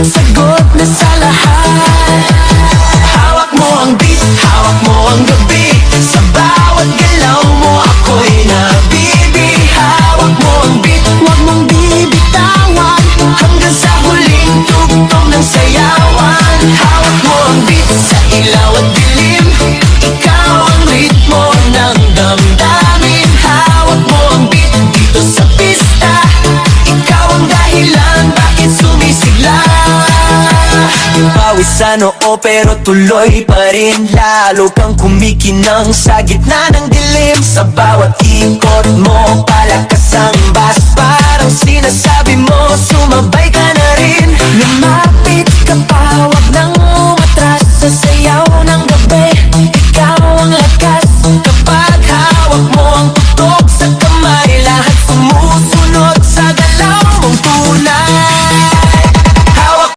sagot na sa lahat. Hawak mo ang beat, hawak mo ang gabi. Sa bawat galaw mo ako'y nabibi. Hawak mo ang beat, huwag mong bibitawan, hanggang sa huling tugtog ng sayawan. Hawak mo ang beat sa ilaw at dilim. Ikaw ang ritmo ng damdamin. Hawak mo ang beat dito sa pista. Ikaw ang dahilan bakit sumisigla. Pawis sa noo pero tuloy pa rin. Lalo kang kumikinang sa gitna ng dilim. Sa bawat ikot mo palakas ang bass. Parang sinasabi mo sumabay ka na rin.